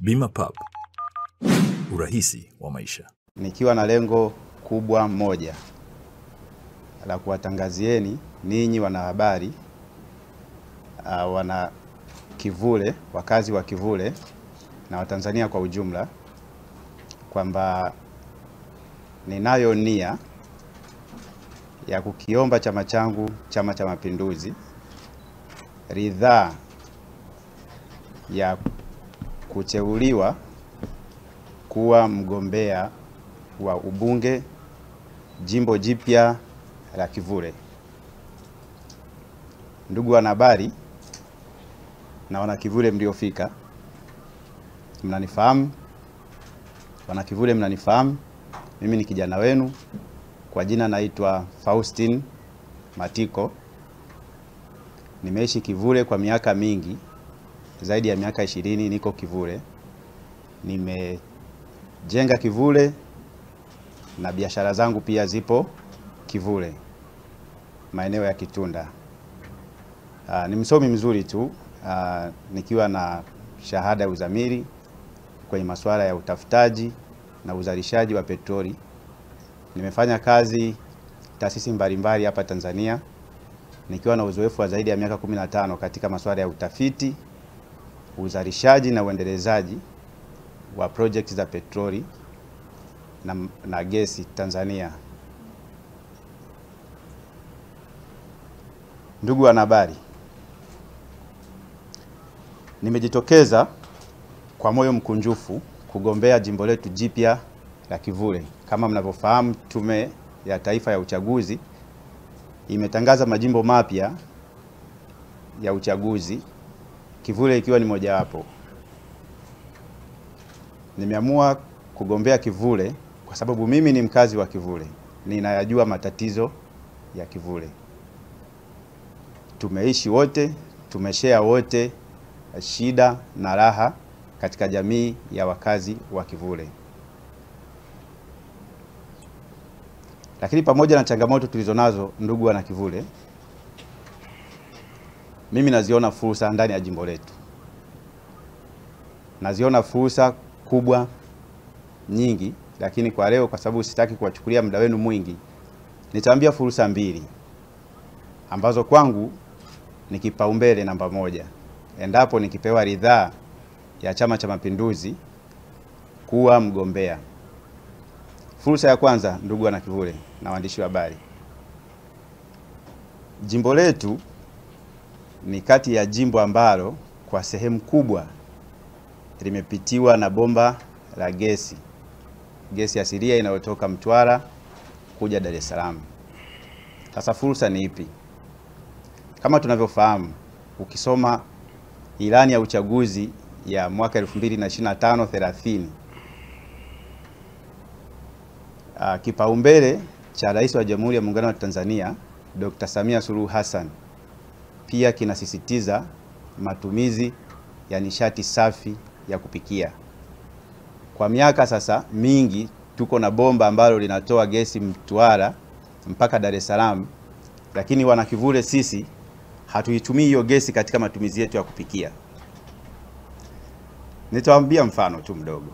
Bima Pub, urahisi wa maisha. Nikiwa na lengo kubwa moja la kuwatangazieni ninyi wanahabari, wana Kivule, wakazi wa Kivule na Watanzania kwa ujumla, kwamba ninayo nia ya kukiomba chama changu, Chama cha Mapinduzi, ridhaa ya kuteuliwa kuwa mgombea wa ubunge jimbo jipya la Kivule. Ndugu wanahabari na wana Kivule mliofika, mnanifahamu. Wana Kivule mnanifahamu. Mimi ni kijana wenu, kwa jina naitwa Faustin Matiko. Nimeishi Kivule kwa miaka mingi, zaidi ya miaka 20 niko Kivule. Nimejenga Kivule na biashara zangu pia zipo Kivule, maeneo ya Kitunda. Ni msomi mzuri tu, nikiwa na shahada ya uzamili kwenye masuala ya utafutaji na uzalishaji wa petroli. Nimefanya kazi taasisi mbalimbali hapa Tanzania, nikiwa na uzoefu wa zaidi ya miaka 15 katika masuala ya utafiti, uzalishaji na uendelezaji wa project za petroli na gesi Tanzania. Ndugu wanahabari, nimejitokeza kwa moyo mkunjufu kugombea jimbo letu jipya la Kivule. Kama mnavyofahamu, Tume ya Taifa ya Uchaguzi imetangaza majimbo mapya ya uchaguzi, Kivule ikiwa ni mojawapo. Nimeamua kugombea Kivule kwa sababu mimi ni mkazi wa Kivule, ninayajua matatizo ya Kivule. Tumeishi wote, tumeshare wote shida na raha katika jamii ya wakazi wa Kivule. Lakini pamoja na changamoto tulizonazo, ndugu wana Kivule, mimi naziona fursa ndani ya jimbo letu. Naziona fursa kubwa nyingi, lakini kwa leo, kwa sababu sitaki kuwachukulia muda wenu mwingi, nitaambia fursa mbili ambazo kwangu ni kipaumbele namba moja endapo nikipewa ridhaa ya Chama cha Mapinduzi kuwa mgombea. Fursa ya kwanza, ndugu wana Kivule na waandishi wa habari, jimbo letu ni kati ya jimbo ambalo kwa sehemu kubwa limepitiwa na bomba la gesi asilia inayotoka Mtwara kuja Dar es Salaam. Sasa fursa ni ipi? Kama tunavyofahamu, ukisoma ilani ya uchaguzi ya mwaka 2025-30, kipaumbele cha Rais wa Jamhuri ya Muungano wa Tanzania Dr. Samia Suluhu Hassan pia kinasisitiza matumizi ya nishati safi ya kupikia. Kwa miaka sasa mingi tuko na bomba ambalo linatoa gesi Mtwara mpaka Dar es Salaam, lakini wana Kivule sisi hatuitumii hiyo gesi katika matumizi yetu ya kupikia. Nitawaambia mfano tu mdogo.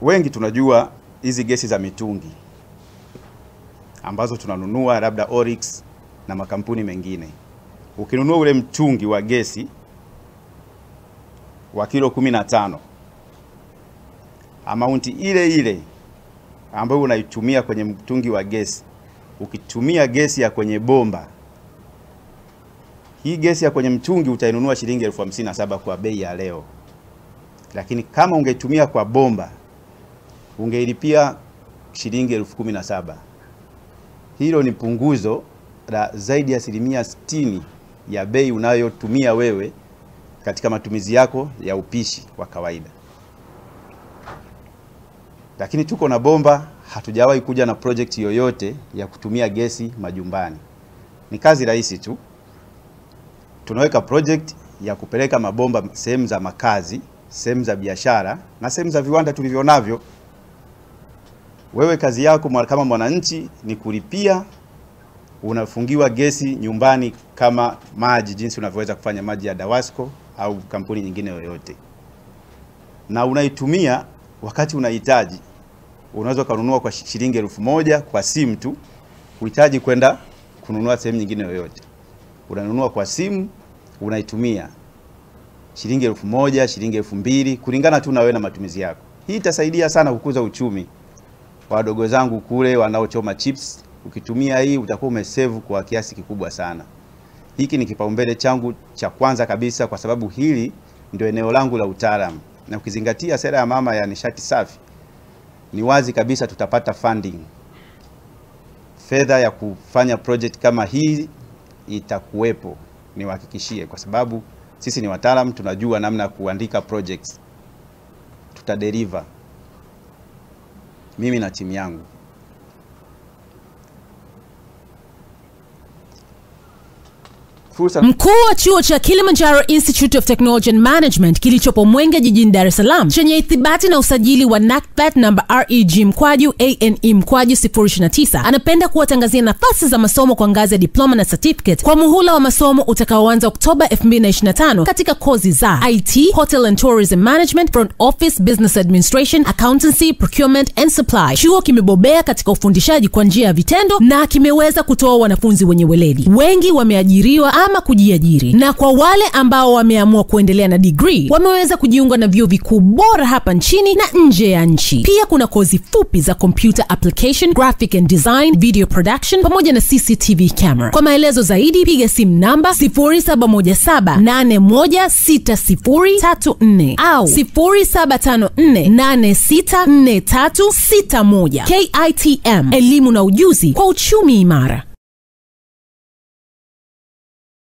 Wengi tunajua hizi gesi za mitungi ambazo tunanunua labda Oryx na makampuni mengine. Ukinunua ule mtungi wa gesi wa kilo 15, amaunti ile ile ambayo unaitumia kwenye mtungi wa gesi, ukitumia gesi ya kwenye bomba, hii gesi ya kwenye mtungi utainunua shilingi 57,000 kwa bei ya leo. Lakini kama ungetumia kwa bomba, ungeilipia shilingi 17,000. Hilo ni punguzo la zaidi ya 60% ya bei unayotumia wewe katika matumizi yako ya upishi wa kawaida. Lakini tuko na bomba, hatujawahi kuja na project yoyote ya kutumia gesi majumbani. Ni kazi rahisi tu. Tunaweka project ya kupeleka mabomba sehemu za makazi, sehemu za biashara na sehemu za viwanda tulivyonavyo. Wewe kazi yako kama mwananchi ni kulipia, unafungiwa gesi nyumbani kama maji, jinsi unavyoweza kufanya maji ya Dawasco au kampuni nyingine yoyote, na unaitumia wakati unahitaji. Unaweza kununua kwa shilingi 1000 kwa simu tu, uhitaji kwenda kununua sehemu nyingine yoyote. Unanunua kwa simu, unaitumia shilingi 1000, shilingi 2000 kulingana tu na wewe na matumizi yako. Hii itasaidia sana kukuza uchumi. Wadogo zangu kule wanaochoma chips, ukitumia hii utakuwa umesave kwa kiasi kikubwa sana. Hiki ni kipaumbele changu cha kwanza kabisa, kwa sababu hili ndio eneo langu la utaalamu. Na ukizingatia sera ya mama ya nishati safi, ni wazi kabisa tutapata funding. Fedha ya kufanya project kama hii itakuwepo, niwahakikishie, kwa sababu sisi ni wataalamu, tunajua namna ya kuandika projects. Tutadeliver, mimi na timu yangu. Mkuu wa chuo cha Kilimanjaro Institute of Technology and Management kilichopo Mwenge jijini Dar es Salaam chenye ithibati na usajili wa NACTVET namba REG/ANE/029 anapenda kuwatangazia nafasi za masomo kwa ngazi ya diploma na certificate kwa muhula wa masomo utakaoanza Oktoba 2025 katika kozi za IT, Hotel and Tourism Management, Front Office, Business Administration, Accountancy, Procurement and Supply. Chuo kimebobea katika ufundishaji kwa njia ya vitendo na kimeweza kutoa wanafunzi wenye weledi. Wengi wameajiriwa ama kujiajiri, na kwa wale ambao wameamua kuendelea na degree wameweza kujiunga na vyuo vikuu bora hapa nchini na nje ya nchi. Pia kuna kozi fupi za computer application, graphic and design, video production pamoja na CCTV camera. Kwa maelezo zaidi piga simu namba 0717816034 au 0754864361. KITM, elimu na ujuzi kwa uchumi imara.